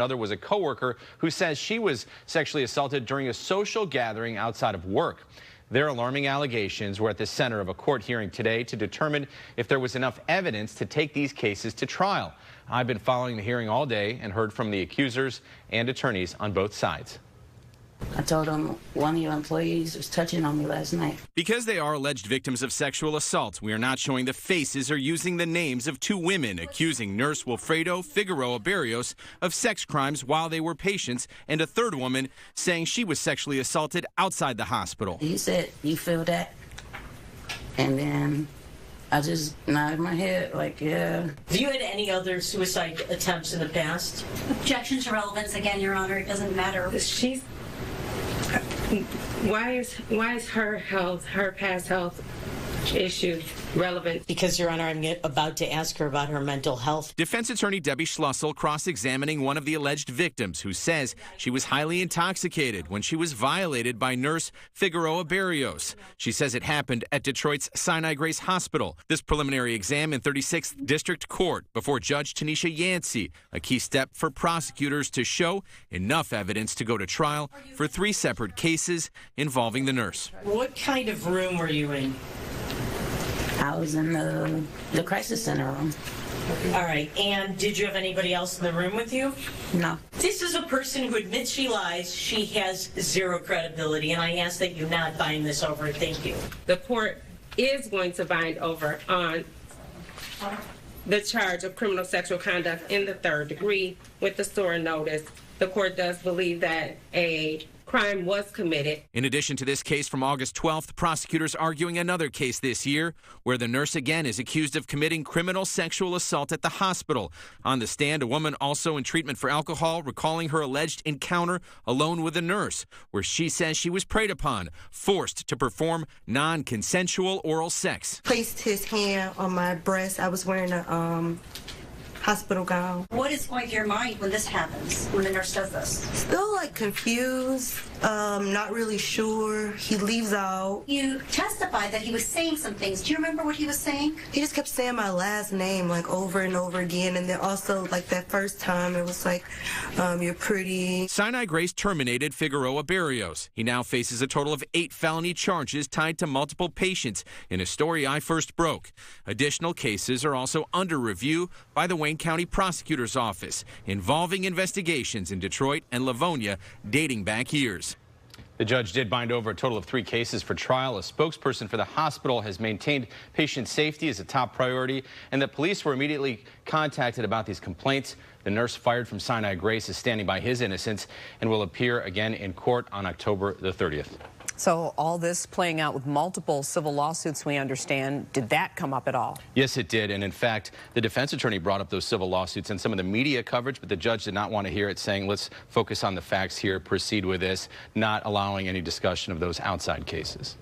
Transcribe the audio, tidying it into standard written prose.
Another was a coworker who says she was sexually assaulted during a social gathering outside of work. Their alarming allegations were at the center of a court hearing today to determine if there was enough evidence to take these cases to trial. I've been following the hearing all day and heard from the accusers and attorneys on both sides. I told them one of your employees was touching on me last night. Because they are alleged victims of sexual assault, we are not showing the faces or using the names of two women accusing nurse Wilfredo Figueroa-Berrios of sex crimes while they were patients, and a third woman saying she was sexually assaulted outside the hospital. He said, "You feel that?" And then I just nodded my head like, yeah. Have you had any other suicide attempts in the past? Objection to relevance again, Your Honor. It doesn't matter. She's. Why is her health, her past health issues relevant? Because, Your Honor, I'm about to ask her about her mental health. Defense attorney Debbie Schlussel cross-examining one of the alleged victims who says she was highly intoxicated when she was violated by nurse Figueroa-Berrios. She says it happened at Detroit's Sinai-Grace Hospital. This preliminary exam in 36th District Court before Judge Tanisha Yancey, a key step for prosecutors to show enough evidence to go to trial for 3 separate cases involving the nurse. What kind of room were you in? I was in the crisis center room. All right, and did you have anybody else in the room with you? No. This is a person who admits she lies. She has zero credibility, and I ask that you not bind this over. Thank you. The court is going to bind over on the charge of criminal sexual conduct in the 3rd degree with the SORA notice. The court does believe that a crime was committed. In addition to this case from August 12th, prosecutors arguing another case this year where the nurse again is accused of committing criminal sexual assault at the hospital. On the stand, a woman also in treatment for alcohol recalling her alleged encounter alone with a nurse, where she says she was preyed upon, forced to perform non-consensual oral sex. Placed his hand on my breast. I was wearing a hospital gown. What is going through your mind when this happens, when the nurse does this? Still like confused, not really sure. He leaves out. You testified that he was saying some things. Do you remember what he was saying? He just kept saying my last name like over and over again, and then also like that first time it was like, you're pretty. Sinai-Grace terminated Figueroa-Berrios. He now faces a total of 8 felony charges tied to multiple patients in a story I first broke. Additional cases are also under review by the Wayne County Prosecutor's Office, involving investigations in Detroit and Livonia dating back years. The judge did bind over a total of 3 cases for trial. A spokesperson for the hospital has maintained patient safety as a top priority, and that police were immediately contacted about these complaints. The nurse fired from Sinai-Grace is standing by his innocence and will appear again in court on October the 30th. So all this playing out with multiple civil lawsuits, we understand. Did that come up at all? Yes, it did. And in fact, the defense attorney brought up those civil lawsuits and some of the media coverage, but the judge did not want to hear it, saying, let's focus on the facts here, proceed with this, not allowing any discussion of those outside cases.